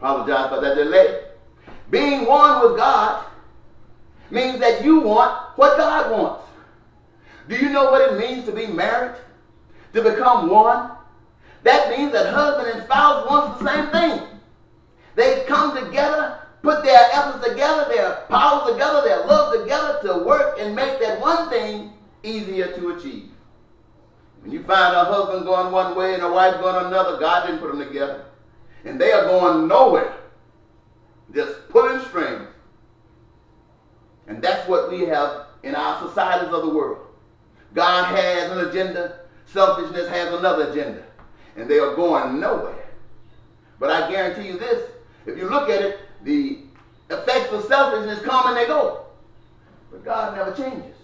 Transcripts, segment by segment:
Apologize for that delay. Being one with God means that you want what God wants. Do you know what it means to be married? To become one? That means that husband and spouse want the same thing. They come together, put their efforts together, their powers together, their love together to work and make that one thing easier to achieve. When you find a husband going one way and a wife going another, God didn't put them together. And they are going nowhere. Just pulling strings. And that's what we have in our societies of the world. God has an agenda. Selfishness has another agenda. And they are going nowhere. But I guarantee you this. If you look at it, the effects of selfishness come and they go. But God never changes.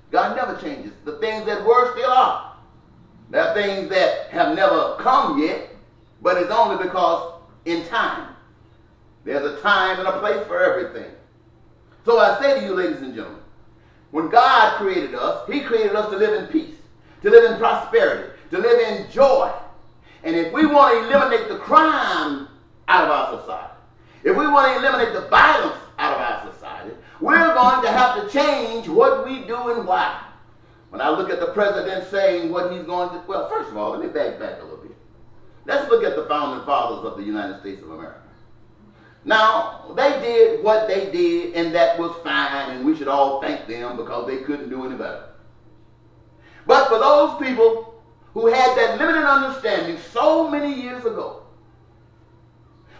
God never changes. The things that were still are. There are things that have never come yet, but it's only because in time. There's a time and a place for everything. So I say to you, ladies and gentlemen, when God created us, he created us to live in peace, to live in prosperity, to live in joy. And if we want to eliminate the crime out of our society, if we want to eliminate the violence out of our society, we're going to have to change what we do and why. When I look at the president saying what he's going to, well, first of all, let me back a little bit. Let's look at the founding fathers of the United States of America. Now, they did what they did, and that was fine, and we should all thank them because they couldn't do any better. But for those people who had that limited understanding so many years ago,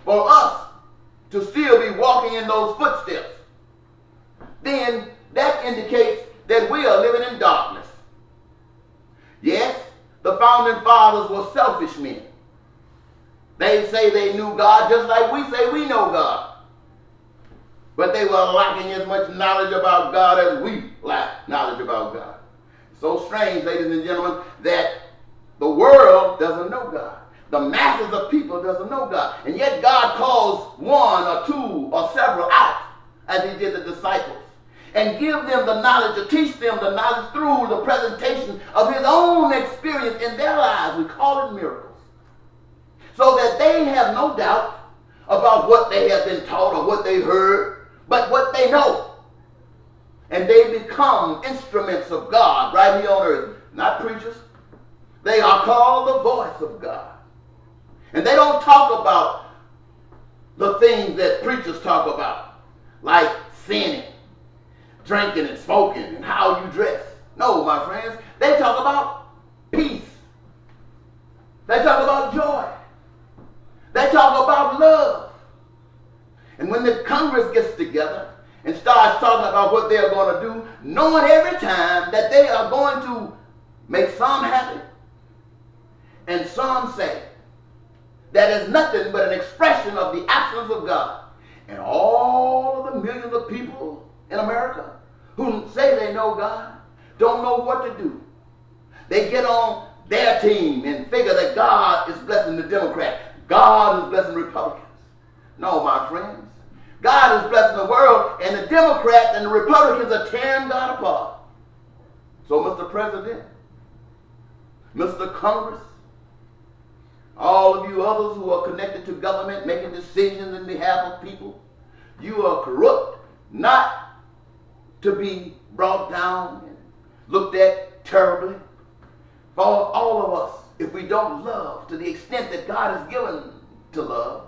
for us to still be walking in those footsteps, then that indicates that we are living in darkness. Yes, the founding fathers were selfish men. They say they knew God just like we say we know God. But they were lacking as much knowledge about God as we lack knowledge about God. So strange, ladies and gentlemen, that the world doesn't know God. The masses of people doesn't know God. And yet God calls one or two or several out, as he did the disciples, and give them the knowledge, to teach them the knowledge through the presentation of his own experience in their lives. We call it miracles. So that they have no doubt about what they have been taught or what they heard, but what they know. And they become instruments of God right here on earth. Not preachers. They are called the voice of God. And they don't talk about the things that preachers talk about, like sinning, drinking and smoking, and how you dress. No, my friends. They talk about peace. They talk about joy. They talk about love. And when the Congress gets together and starts talking about what they're going to do, knowing every time that they are going to make some happy and some sad, that is nothing but an expression of the absence of God. And all of the millions of people in America who say they know God don't know what to do. They get on their team and figure that God is blessing the Democrat. God is blessing Republicans. No, my friends. God is blessing the world, and the Democrats and the Republicans are tearing God apart. So, Mr. President, Mr. Congress, all of you others who are connected to government, making decisions in behalf of people, you are corrupt, not to be brought down and looked at terribly. For all of us, if we don't love to the extent that God has given to love,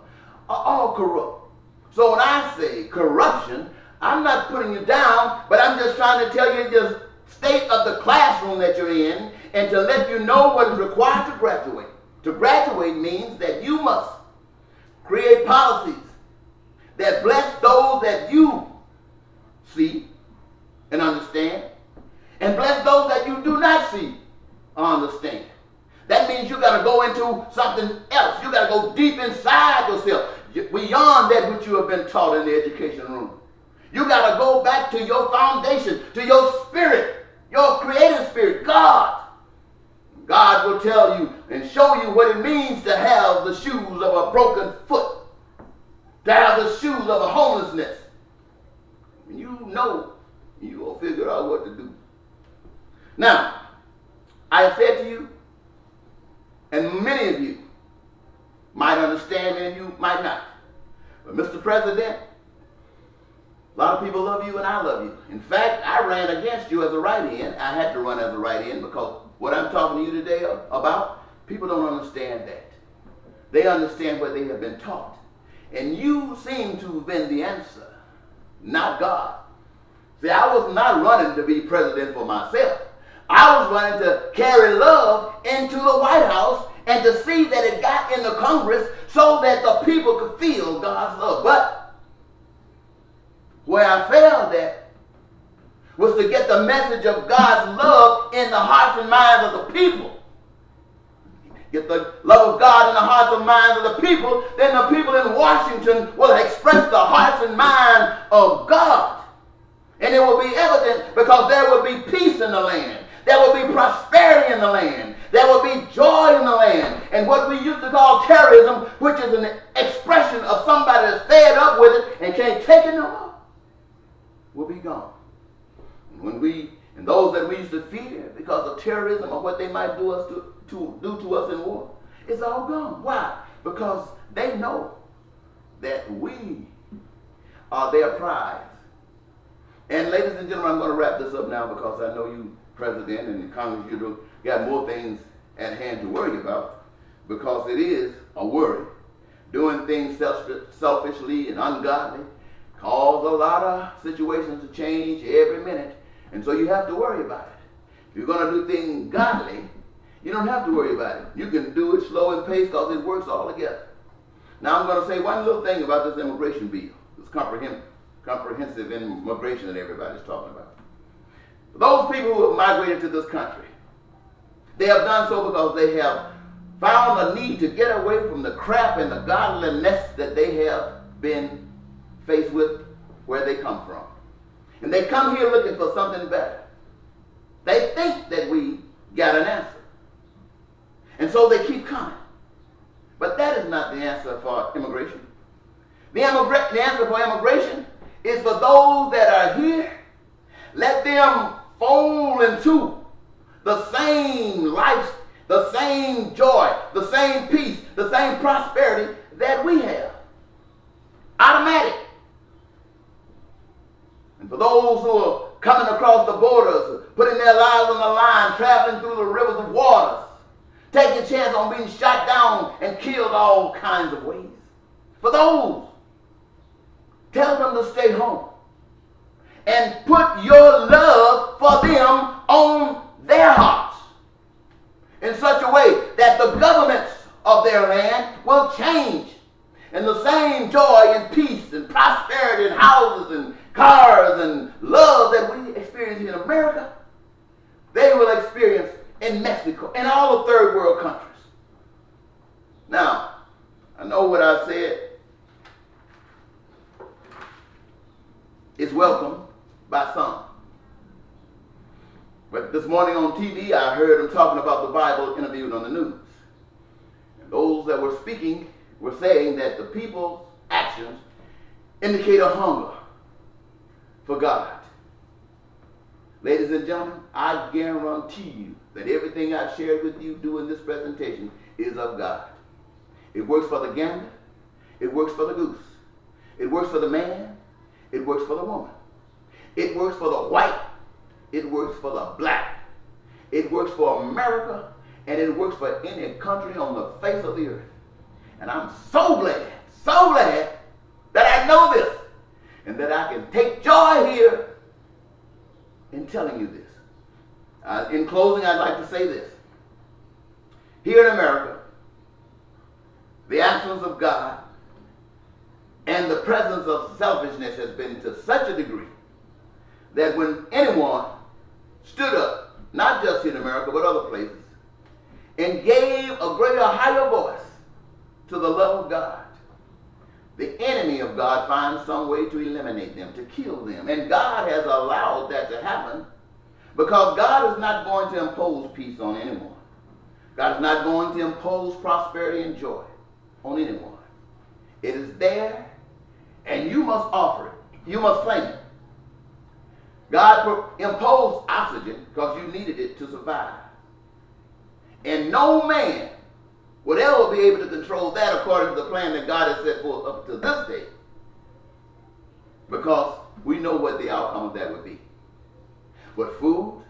are all corrupt. So when I say corruption, I'm not putting you down, but I'm just trying to tell you the state of the classroom that you're in and to let you know what is required to graduate. To graduate means that you must create policies that bless those that you see and understand, and bless those that you do not see or understand. That means you got to go into something else. You got to go deep inside yourself, beyond that which you have been taught in the education room. You got to go back to your foundation, to your spirit, your creative spirit, God. God will tell you and show you what it means to have the shoes of a broken foot, to have the shoes of a homelessness. You know, you will figure out what to do. Now, I have said to you, and many of you might understand understand me and you might not. But Mr. President, a lot of people love you and I love you. In fact, I ran against you as a write-in. I had to run as a write-in because what I'm talking to you today about, people don't understand that. They understand what they have been taught. And you seem to have been the answer, not God. See, I was not running to be president for myself. I was running to carry love into the White House and to see that it got in the Congress so that the people could feel God's love. But where I failed at was to get the message of God's love in the hearts and minds of the people. Get the love of God in the hearts and minds of the people, then the people in Washington will express the hearts and mind of God. And it will be evident because there will be peace in the land. There will be prosperity in the land. There will be joy in the land. And what we used to call terrorism, which is an expression of somebody that's fed up with it and can't take it no more, will be gone. And those that we used to fear because of terrorism or what they might do to us in war, it's all gone. Why? Because they know that we are their prize. And ladies and gentlemen, I'm going to wrap this up now because I know you, President, and the Congress, you got more things at hand to worry about, because it is a worry. Doing things selfishly and ungodly cause a lot of situations to change every minute, and so you have to worry about it. If you're going to do things godly, you don't have to worry about it. You can do it slow and pace because it works all together. Now I'm going to say one little thing about this immigration bill, this comprehensive immigration that everybody's talking about. For those people who have migrated to this country, they have done so because they have found a need to get away from the crap and the godliness that they have been faced with where they come from. And they come here looking for something better. They think that we got an answer. And so they keep coming. But that is not the answer for immigration. The answer for immigration is for those that are here. Let them fall into the same life, the same joy, the same peace, the same prosperity that we have. Automatic. And for those who are coming across the borders, putting their lives on the line, traveling through the rivers of waters, taking a chance on being shot down and killed all kinds of ways. For those, tell them to stay home and put your love for them on their hearts in such a way that the governments of their land will change, and the same joy and peace and prosperity and houses and cars and love that we experience in America, they will experience in Mexico and all the third world countries. Now, I know what I said is welcome by some. But this morning on TV, I heard them talking about the Bible interviewed on the news. And those that were speaking were saying that the people's actions indicate a hunger for God. Ladies and gentlemen, I guarantee you that everything I've shared with you during this presentation is of God. It works for the gander. It works for the goose. It works for the man. It works for the woman. It works for the white. It works for the black. It works for America, and it works for any country on the face of the earth. And I'm so glad that I know this, and that I can take joy here in telling you this. In closing, I'd like to say this. Here in America, the absence of God and the presence of selfishness has been to such a degree that when anyone stood up, not just in America but other places, and gave a greater, higher voice to the love of God, the enemy of God finds some way to eliminate them, to kill them. And God has allowed that to happen because God is not going to impose peace on anyone. God is not going to impose prosperity and joy on anyone. It is there, and you must offer it. You must claim it. God imposed oxygen because you needed it to survive. And no man will ever be able to control that according to the plan that God has set forth up to this day. Because we know what the outcome of that would be. But food,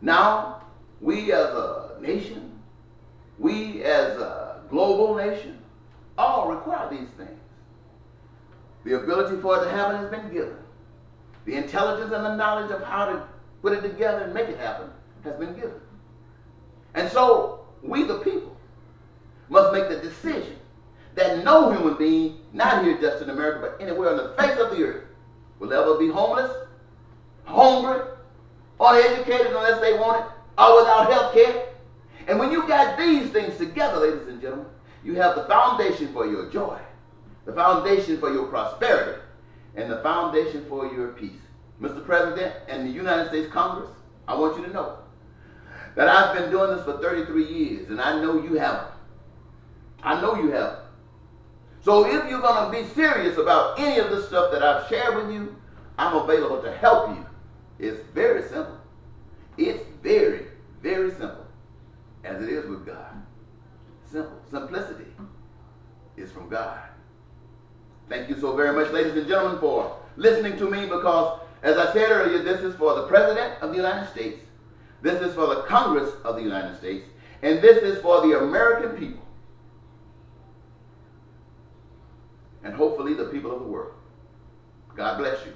now we as a nation, we as a global nation, all require these things. The ability for it to happen has been given. The intelligence and the knowledge of how to put it together and make it happen has been given. And so we the people must make the decision that no human being, not here just in America, but anywhere on the face of the earth, will ever be homeless, hungry, uneducated unless they want it, or without health care. And when you got these things together, ladies and gentlemen, you have the foundation for your joy, the foundation for your prosperity, and the foundation for your peace. Mr. President and the United States Congress, I want you to know that I've been doing this for 33 years, and I know you haven't. I know you haven't. So if you're going to be serious about any of the stuff that I've shared with you, I'm available to help you. It's very simple. It's very, very simple, as it is with God. Simple. Simplicity is from God. Thank you so very much, ladies and gentlemen, for listening to me, because, as I said earlier, this is for the President of the United States, this is for the Congress of the United States, and this is for the American people, and hopefully the people of the world. God bless you.